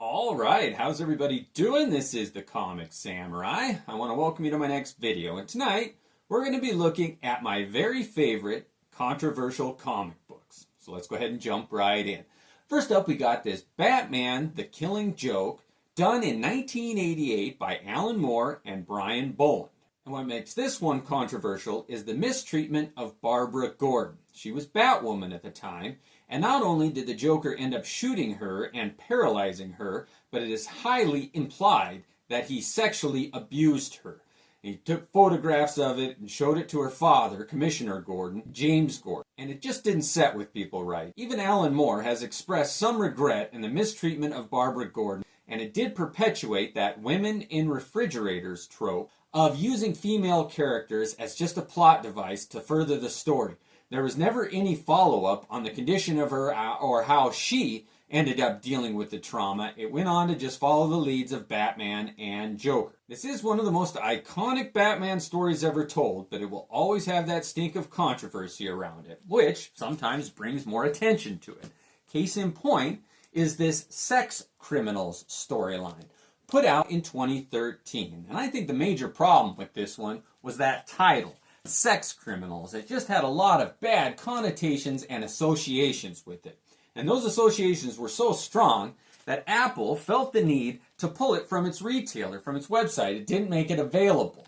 All right, how's everybody doing? This is the Comicsamurai. I want to welcome you to my next video, and tonight we're going to be looking at my very favorite controversial comic books. So let's go ahead and jump right in. First up, we got this Batman: The Killing Joke, done in 1988 by Alan Moore and Brian Boland. And what makes this one controversial is the mistreatment of Barbara Gordon. She was Batwoman at the time, and not only did the Joker end up shooting her and paralyzing her, but it is highly implied that he sexually abused her. He took photographs of it and showed it to her father, Commissioner Gordon, James Gordon, and it just didn't set with people right. Even Alan Moore has expressed some regret in the mistreatment of Barbara Gordon, and it did perpetuate that women in refrigerators trope of using female characters as just a plot device to further the story. There was never any follow-up on the condition of her or how she ended up dealing with the trauma. It went on to just follow the leads of Batman and Joker. This is one of the most iconic Batman stories ever told, but it will always have that stink of controversy around it, which sometimes brings more attention to it. Case in point is this sex criminals storyline, put out in 2013. And I think the major problem with this one was that title, Sex Criminals. It just had a lot of bad connotations and associations with it. And those associations were so strong that Apple felt the need to pull it from its retailer, from its website. It didn't make it available.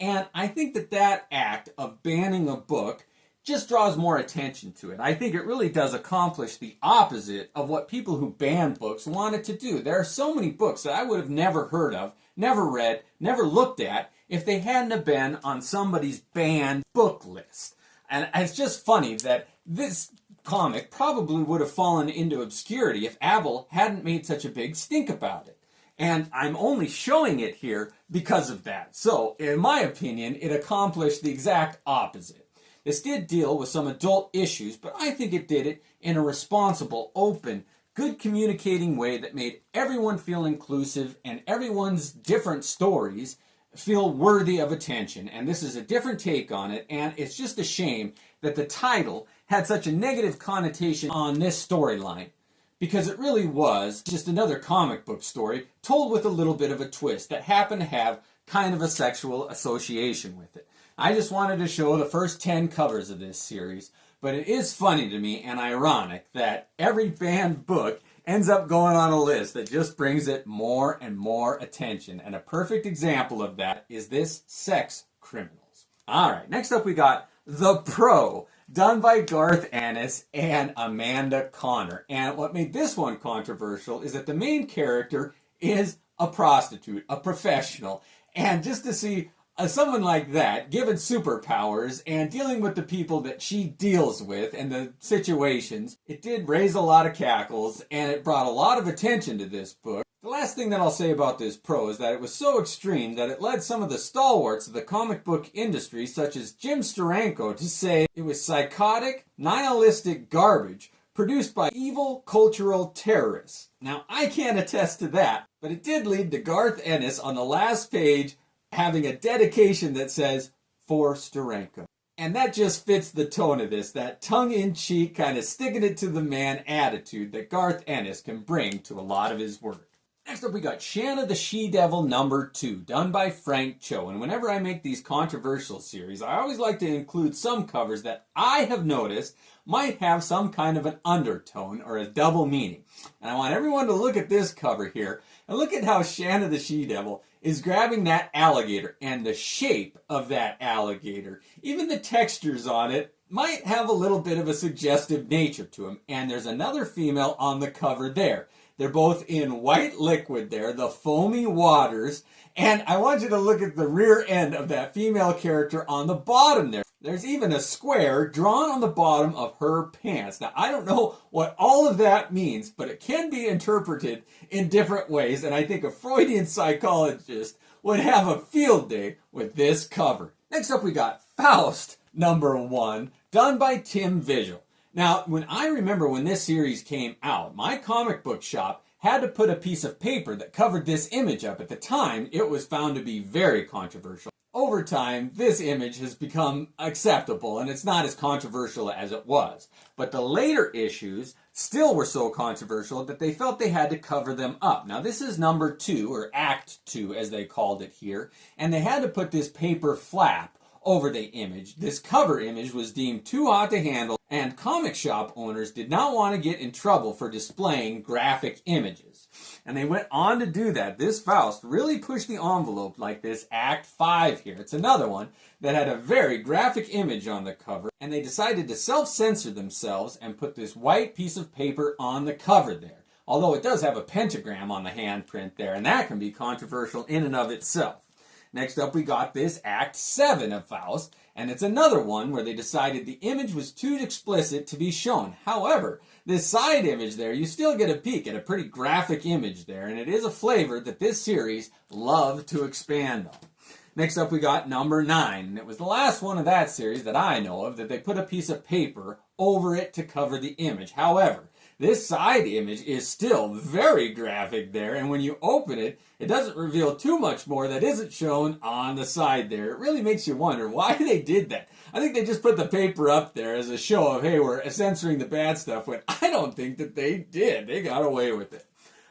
And I think that act of banning a book just draws more attention to it. I think it really does accomplish the opposite of what people who ban books wanted to do. There are so many books that I would have never heard of, never read, never looked at if they hadn't have been on somebody's banned book list. And it's just funny that this comic probably would have fallen into obscurity if Apple hadn't made such a big stink about it. And I'm only showing it here because of that. So, in my opinion, it accomplished the exact opposite. This did deal with some adult issues, but I think it did it in a responsible, open, good communicating way that made everyone feel inclusive and everyone's different stories feel worthy of attention. And this is a different take on it, and it's just a shame that the title had such a negative connotation on this storyline, because it really was just another comic book story told with a little bit of a twist that happened to have kind of a sexual association with it. I just wanted to show the first 10 covers of this series, but it is funny to me and ironic that every banned book ends up going on a list that just brings it more and more attention. And a perfect example of that is this Sex Criminals. All right, next up we got The Pro, done by Garth Ennis and Amanda Conner. And what made this one controversial is that the main character is a prostitute, a professional. And just to see someone like that, given superpowers and dealing with the people that she deals with and the situations, it did raise a lot of cackles and it brought a lot of attention to this book. The last thing that I'll say about this Pro is that it was so extreme that it led some of the stalwarts of the comic book industry, such as Jim Steranko, to say it was psychotic, nihilistic garbage produced by evil cultural terrorists. Now, I can't attest to that, but it did lead to Garth Ennis on the last page having a dedication that says, for Steranko. And that just fits the tone of this, that tongue-in-cheek, kind of sticking it to the man attitude that Garth Ennis can bring to a lot of his work. Next up we got Shanna the She-Devil #2, done by Frank Cho. And whenever I make these controversial series, I always like to include some covers that I have noticed might have some kind of an undertone or a double meaning. And I want everyone to look at this cover here and look at how Shanna the She-Devil is grabbing that alligator and the shape of that alligator. Even the textures on it might have a little bit of a suggestive nature to them. And there's another female on the cover there. They're both in white liquid there, the foamy waters. And I want you to look at the rear end of that female character on the bottom there. There's even a square drawn on the bottom of her pants. Now, I don't know what all of that means, but it can be interpreted in different ways. And I think a Freudian psychologist would have a field day with this cover. Next up, we got Faust #1, done by Tim Vigil. Now, I remember when this series came out, my comic book shop had to put a piece of paper that covered this image up. At the time, it was found to be very controversial. Over time, this image has become acceptable, and it's not as controversial as it was. But the later issues still were so controversial that they felt they had to cover them up. Now this is number 2, or Act 2 as they called it here, and they had to put this paper flap over the image. This cover image was deemed too hot to handle, and comic shop owners did not want to get in trouble for displaying graphic images. And they went on to do that. This Faust really pushed the envelope, like this Act 5 here. It's another one that had a very graphic image on the cover, and they decided to self-censor themselves and put this white piece of paper on the cover there. Although it does have a pentagram on the handprint there, and that can be controversial in and of itself. Next up, we got this Act 7 of Faust, and it's another one where they decided the image was too explicit to be shown. However, this side image there, you still get a peek at a pretty graphic image there, and it is a flavor that this series loved to expand on. Next up, we got number 9, and it was the last one of that series that I know of that they put a piece of paper over it to cover the image. However, this side image is still very graphic there, and when you open it, it doesn't reveal too much more that isn't shown on the side there. It really makes you wonder why they did that. I think they just put the paper up there as a show of, hey, we're censoring the bad stuff, when I don't think that they did. They got away with it.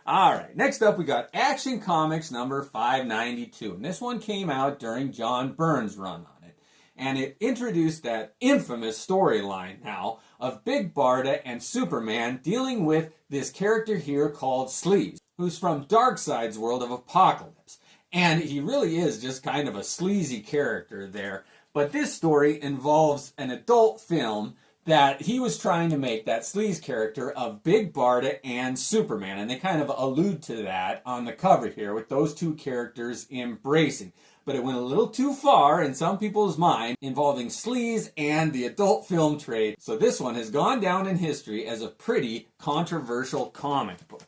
Alright, next up we got Action Comics number 592, and this one came out during John Byrne's run on it. And it introduced that infamous storyline now of Big Barda and Superman dealing with this character here called Sleaze, who's from Darkseid's world of Apocalypse. And he really is just kind of a sleazy character there. But this story involves an adult film that he was trying to make, that Sleaze character of Big Barda and Superman. And they kind of allude to that on the cover here with those two characters embracing. But it went a little too far in some people's mind, involving Sleaze and the adult film trade. So this one has gone down in history as a pretty controversial comic book.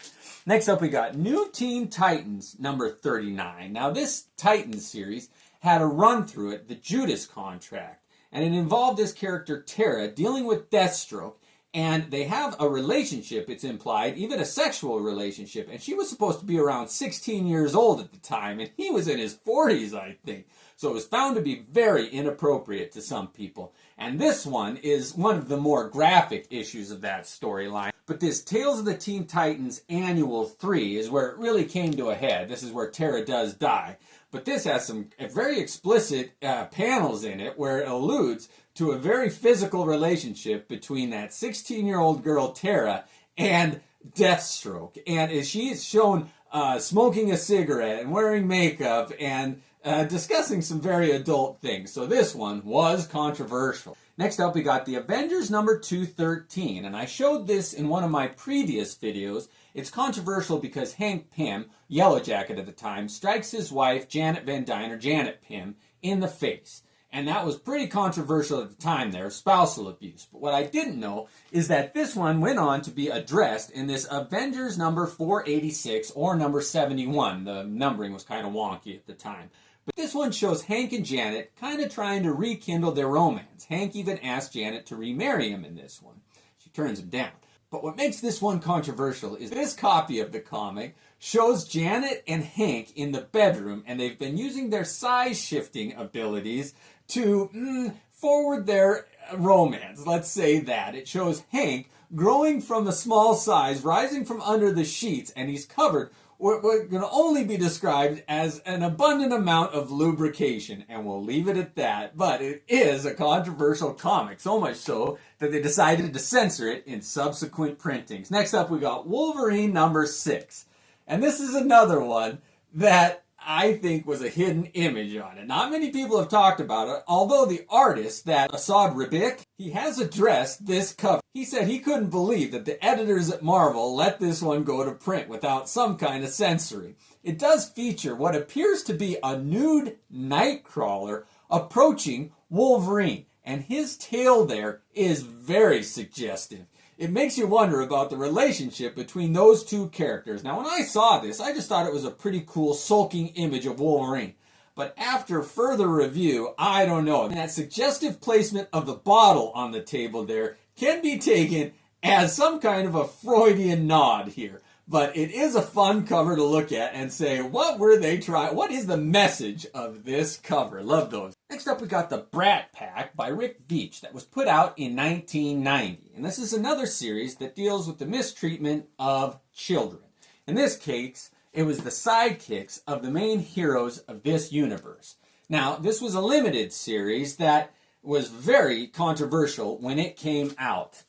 Next up we got New Teen Titans number 39. Now this Titans series had a run through it, the Judas Contract. And it involved this character Tara dealing with Deathstroke. And they have a relationship, it's implied, even a sexual relationship. And she was supposed to be around 16 years old at the time, and he was in his 40s, I think. So it was found to be very inappropriate to some people. And this one is one of the more graphic issues of that storyline. But this Tales of the Teen Titans Annual 3 is where it really came to a head. This is where Tara does die. But this has some very explicit panels in it where it alludes to a very physical relationship between that 16-year-old girl, Tara, and Deathstroke. And she is shown smoking a cigarette and wearing makeup and discussing some very adult things. So this one was controversial. Next up, we got the Avengers number 213. And I showed this in one of my previous videos. It's controversial because Hank Pym, Yellow Jacket at the time, strikes his wife, Janet Van Dyne, or Janet Pym, in the face. And that was pretty controversial at the time there, spousal abuse. But what I didn't know is that this one went on to be addressed in this Avengers number 486 or number 71. The numbering was kind of wonky at the time. But this one shows Hank and Janet kind of trying to rekindle their romance. Hank even asked Janet to remarry him in this one. She turns him down. But what makes this one controversial is this copy of the comic shows Janet and Hank in the bedroom, and they've been using their size-shifting abilities to forward their romance. Let's say that. It shows Hank growing from a small size, rising from under the sheets, and he's covered what can only be described as an abundant amount of lubrication, and we'll leave it at that. But it is a controversial comic, so much so that they decided to censor it in subsequent printings. Next up, we got Wolverine number 6. And this is another one that I think was a hidden image on it. Not many people have talked about it, although the artist, that Asad Ribic, he has addressed this cover. He said he couldn't believe that the editors at Marvel let this one go to print without some kind of censoring. It does feature what appears to be a nude Nightcrawler approaching Wolverine, and his tail there is very suggestive. It makes you wonder about the relationship between those two characters. Now, when I saw this, I just thought it was a pretty cool sulking image of Wolverine. But after further review, I don't know. And that suggestive placement of the bottle on the table there can be taken as some kind of a Freudian nod here. but it is a fun cover to look at and say, what were they trying? What is the message of this cover? Love those. Next up, we got the Brat Pack by Rick Veitch that was put out in 1990. And this is another series that deals with the mistreatment of children. In this case, it was the sidekicks of the main heroes of this universe. Now, this was a limited series that was very controversial when it came out.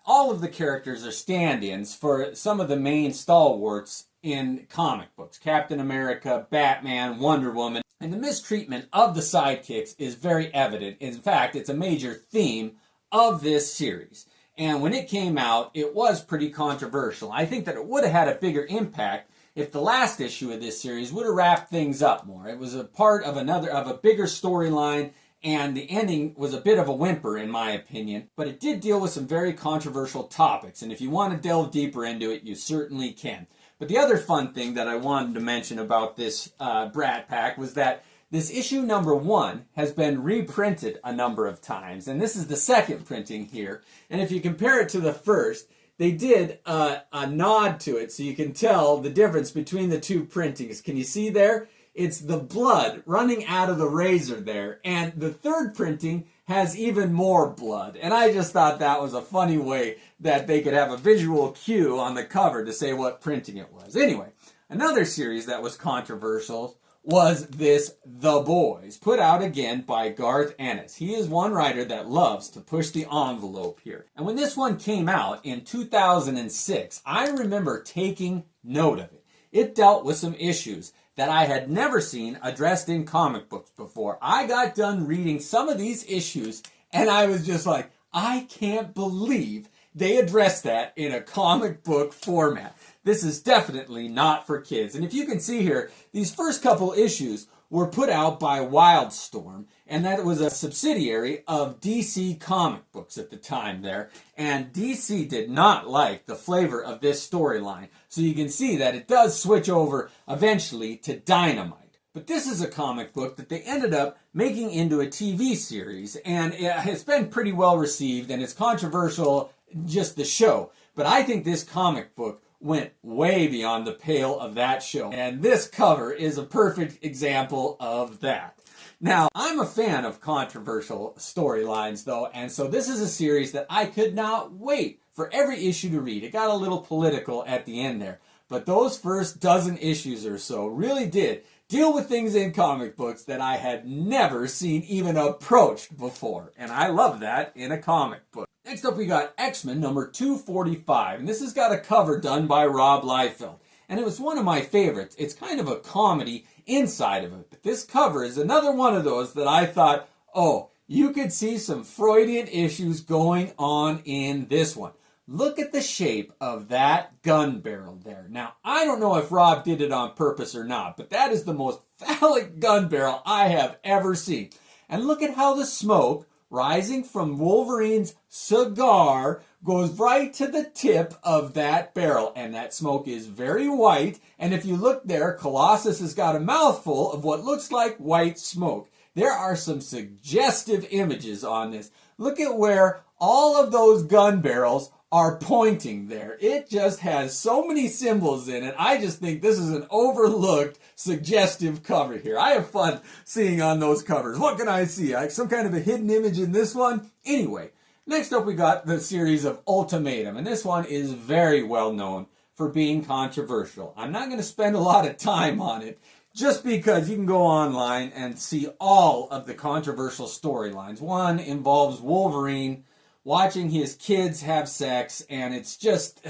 All of the characters are stand-ins for some of the main stalwarts in comic books. Captain America, Batman, Wonder Woman. And the mistreatment of the sidekicks is very evident. In fact, it's a major theme of this series. And when it came out, it was pretty controversial. I think that it would have had a bigger impact if the last issue of this series would have wrapped things up more. It was a part of a bigger storyline, and the ending was a bit of a whimper, in my opinion. But it did deal with some very controversial topics, and if you want to delve deeper into it, you certainly can. But the other fun thing that I wanted to mention about this Brat Pack was that this issue number 1 has been reprinted a number of times, and this is the second printing here. And if you compare it to the first, they did a nod to it, so you can tell the difference between the two printings. Can you see there? It's the blood running out of the razor there. And the third printing has even more blood. And I just thought that was a funny way that they could have a visual cue on the cover to say what printing it was. Anyway, another series that was controversial was this The Boys, put out again by Garth Ennis. He is one writer that loves to push the envelope here. And when this one came out in 2006, I remember taking note of it. It dealt with some issues that I had never seen addressed in comic books before. I got done reading some of these issues, and I was just like, I can't believe they addressed that in a comic book format. This is definitely not for kids. And if you can see here, these first couple issues were put out by Wildstorm, and that was a subsidiary of DC Comic Books at the time there. And DC did not like the flavor of this storyline. So you can see that it does switch over eventually to Dynamite. But this is a comic book that they ended up making into a TV series, and it's been pretty well received, and it's controversial, just the show. But I think this comic book went way beyond the pale of that show. And this cover is a perfect example of that. Now, I'm a fan of controversial storylines, though, and so this is a series that I could not wait for every issue to read. It got a little political at the end there, but those first dozen issues or so really did deal with things in comic books that I had never seen even approached before, and I love that in a comic book. Next up, we got X-Men number 245, and this has got a cover done by Rob Liefeld, and it was one of my favorites. It's kind of a comedy inside of it, but this cover is another one of those that I thought, oh, you could see some Freudian issues going on in this one. Look at the shape of that gun barrel there. Now, I don't know if Rob did it on purpose or not, but that is the most phallic gun barrel I have ever seen. And look at how the smoke rising from Wolverine's cigar goes right to the tip of that barrel. And that smoke is very white. And if you look there, Colossus has got a mouthful of what looks like white smoke. There are some suggestive images on this. Look at where all of those gun barrels are pointing there. It just has so many symbols in it. I just think this is an overlooked, suggestive cover here. I have fun seeing on those covers. What can I see? Some kind of a hidden image in this one? Anyway, next up we got the series of Ultimatum, and this one is very well known for being controversial. I'm not going to spend a lot of time on it, just because you can go online and see all of the controversial storylines. One involves Wolverine watching his kids have sex, and it's just,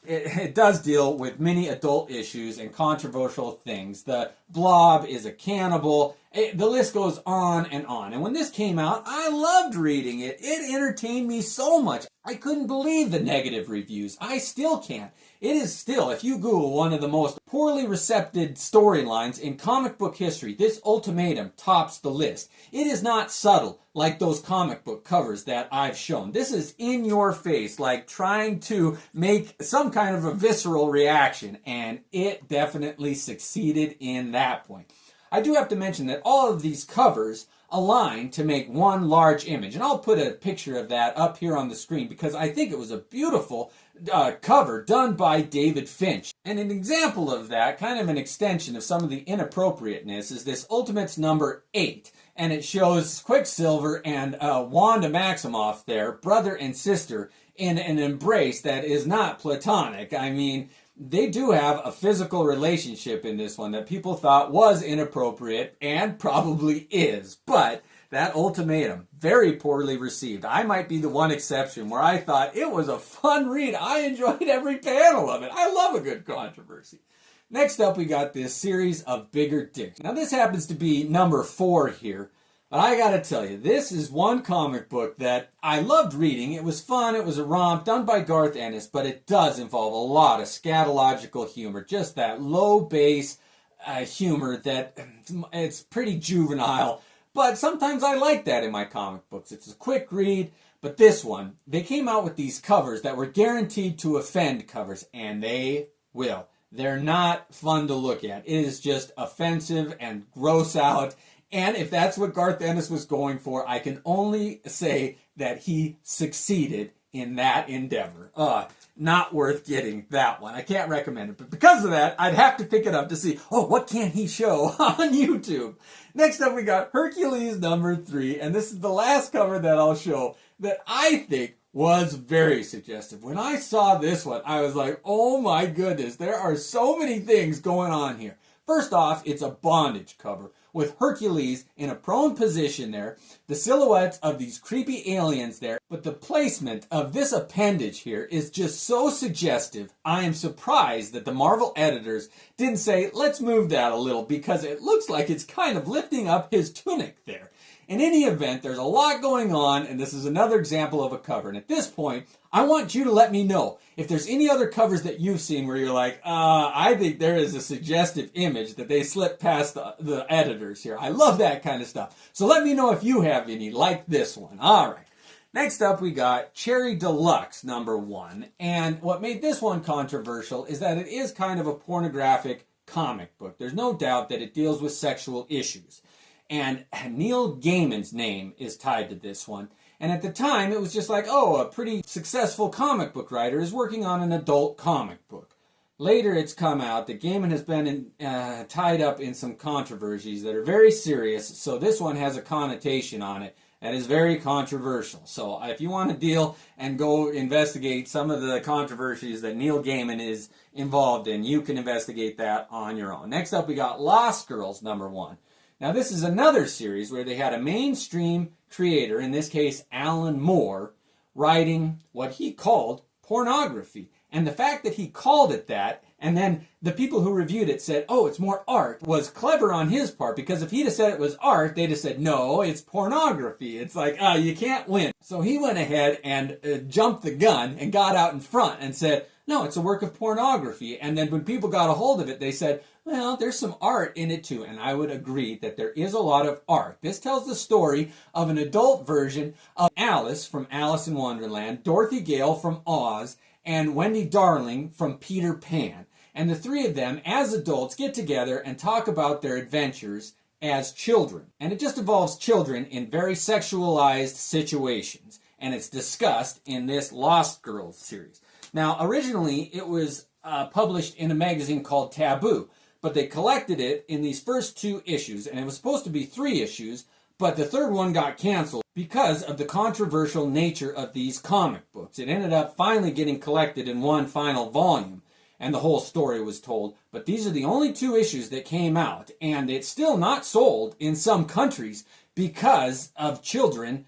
it does deal with many adult issues and controversial things. The Blob is a cannibal. The list goes on. And when this came out, I loved reading it. It entertained me so much. I couldn't believe the negative reviews. I still can't. It is still, if you Google one of the most poorly received storylines in comic book history, this Ultimatum tops the list. It is not subtle like those comic book covers that I've shown. This is in your face, like trying to make some kind of a visceral reaction, and it definitely succeeded in that point. I do have to mention that all of these covers align to make one large image, and I'll put a picture of that up here on the screen because I think it was a beautiful cover done by David Finch. And an example of that, kind of an extension of some of the inappropriateness, is this Ultimates number 8. And it shows Quicksilver and Wanda Maximoff there, brother and sister, in an embrace that is not platonic. I mean, they do have a physical relationship in this one that people thought was inappropriate and probably is. But that ultimatum, very poorly received. I might be the one exception where I thought it was a fun read. I enjoyed every panel of it. I love a good controversy. Next up, we got this series of Bigger Dicks. Now, this happens to be number 4 here. But I gotta tell you, this is one comic book that I loved reading. It was fun, it was a romp, done by Garth Ennis, but it does involve a lot of scatological humor. Just that low bass humor that it's pretty juvenile. But sometimes I like that in my comic books. It's a quick read, but this one, they came out with these covers that were guaranteed to offend covers, and they will. They're not fun to look at. It is just offensive and gross out. And if that's what Garth Ennis was going for, I can only say that he succeeded in that endeavor. Not worth getting that one. I can't recommend it. But because of that, I'd have to pick it up to see, what can he show on YouTube? Next up, we got Hercules number 3. And this is the last cover that I'll show that I think was very suggestive. When I saw this one, I was like, oh my goodness, there are so many things going on here. First off, it's a bondage cover with Hercules in a prone position there, the silhouettes of these creepy aliens there, but the placement of this appendage here is just so suggestive. I am surprised that the Marvel editors didn't say, let's move that a little, because it looks like it's kind of lifting up his tunic there. In any event, there's a lot going on, and this is another example of a cover. And at this point, I want you to let me know if there's any other covers that you've seen where you're like, I think there is a suggestive image that they slipped past the editors here. I love that kind of stuff. So let me know if you have any like this one. All right. Next up, we got Cherry Deluxe number 1. And what made this one controversial is that it is kind of a pornographic comic book. There's no doubt that it deals with sexual issues. And Neil Gaiman's name is tied to this one. And at the time, it was just like, a pretty successful comic book writer is working on an adult comic book. Later, it's come out that Gaiman has been tied up in some controversies that are very serious, so this one has a connotation on it that is very controversial. So if you want to deal and go investigate some of the controversies that Neil Gaiman is involved in, you can investigate that on your own. Next up, we got Lost Girls number 1. Now, this is another series where they had a mainstream creator, in this case, Alan Moore, writing what he called pornography. And the fact that he called it that, and then the people who reviewed it said, it's more art, was clever on his part, because if he'd have said it was art, they'd have said, no, it's pornography. It's like, you can't win. So he went ahead and jumped the gun and got out in front and said, no, it's a work of pornography. And then when people got a hold of it, they said, well, there's some art in it too. And I would agree that there is a lot of art. This tells the story of an adult version of Alice from Alice in Wonderland, Dorothy Gale from Oz, and Wendy Darling from Peter Pan. And the three of them, as adults, get together and talk about their adventures as children. And it just involves children in very sexualized situations. And it's discussed in this Lost Girls series. Now, originally, it was published in a magazine called Taboo. But they collected it in these first 2 issues, and it was supposed to be 3 issues, but the third one got canceled because of the controversial nature of these comic books. It ended up finally getting collected in one final volume, and the whole story was told. But these are the only 2 issues that came out, and it's still not sold in some countries because of children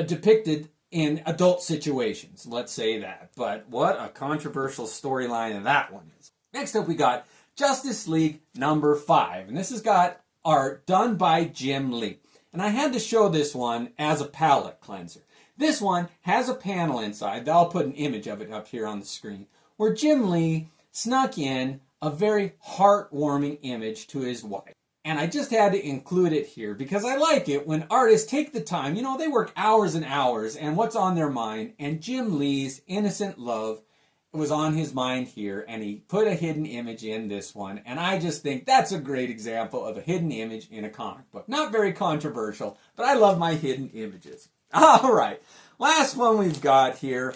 depicted in adult situations. Let's say that. But what a controversial storyline that one is. Next up, we got Justice League number 5. And this has got art done by Jim Lee. And I had to show this one as a palette cleanser. This one has a panel inside, I'll put an image of it up here on the screen, where Jim Lee snuck in a very heartwarming image to his wife. And I just had to include it here because I like it when artists take the time. They work hours and hours, and what's on their mind? And Jim Lee's innocent love was on his mind here, and he put a hidden image in this one, and I just think that's a great example of a hidden image in a comic book. Not very controversial, but I love my hidden images. All right, last one we've got here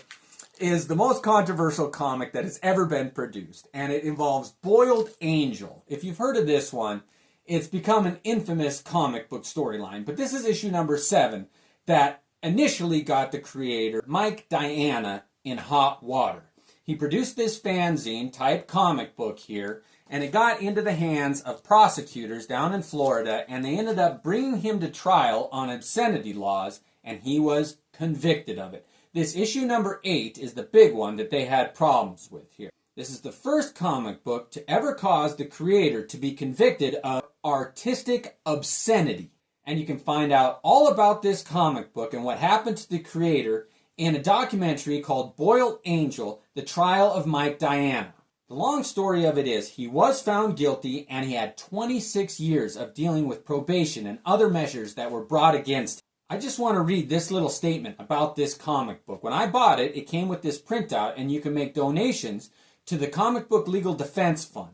is the most controversial comic that has ever been produced, and it involves Boiled Angel. If you've heard of this one, it's become an infamous comic book storyline, but this is issue number 7 that initially got the creator, Mike Diana, in hot water. He produced this fanzine type comic book here, and it got into the hands of prosecutors down in Florida, and they ended up bringing him to trial on obscenity laws, and he was convicted of it. This issue number 8 is the big one that they had problems with here. This is the first comic book to ever cause the creator to be convicted of artistic obscenity. And you can find out all about this comic book and what happened to the creator in a documentary called Boiled Angel, The Trial of Mike Diana. The long story of it is he was found guilty and he had 26 years of dealing with probation and other measures that were brought against him. I just want to read this little statement about this comic book. When I bought it, it came with this printout, and you can make donations to the Comic Book Legal Defense Fund.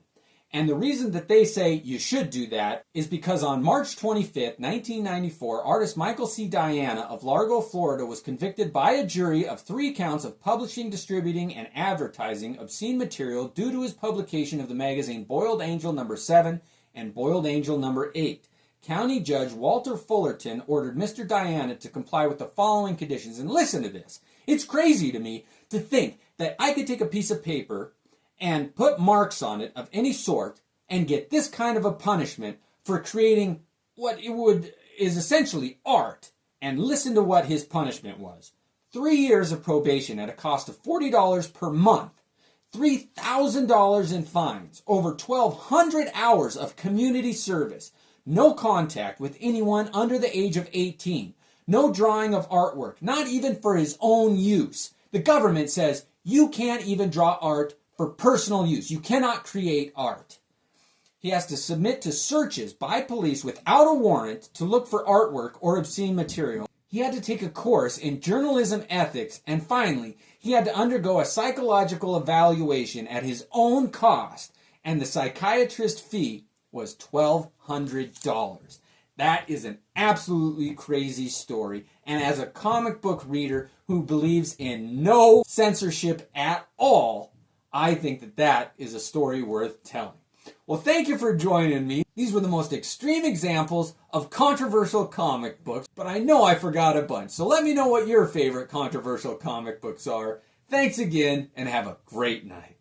And the reason that they say you should do that is because on March 25th, 1994, artist Michael C. Diana of Largo, Florida, was convicted by a jury of 3 counts of publishing, distributing, and advertising obscene material due to his publication of the magazine Boiled Angel No. 7 and Boiled Angel No. 8. County Judge Walter Fullerton ordered Mr. Diana to comply with the following conditions. And listen to this. It's crazy to me to think that I could take a piece of paper and put marks on it of any sort and get this kind of a punishment for creating what is essentially art. And listen to what his punishment was. 3 years of probation at a cost of $40 per month, $3,000 in fines, over 1,200 hours of community service, no contact with anyone under the age of 18, no drawing of artwork, not even for his own use. The government says you can't even draw art for personal use. You cannot create art. He has to submit to searches by police without a warrant to look for artwork or obscene material. He had to take a course in journalism ethics, and finally, he had to undergo a psychological evaluation at his own cost, and the psychiatrist fee was $1,200. That is an absolutely crazy story, and as a comic book reader who believes in no censorship at all, I think that that is a story worth telling. Well, thank you for joining me. These were the most extreme examples of controversial comic books, but I know I forgot a bunch. So let me know what your favorite controversial comic books are. Thanks again, and have a great night.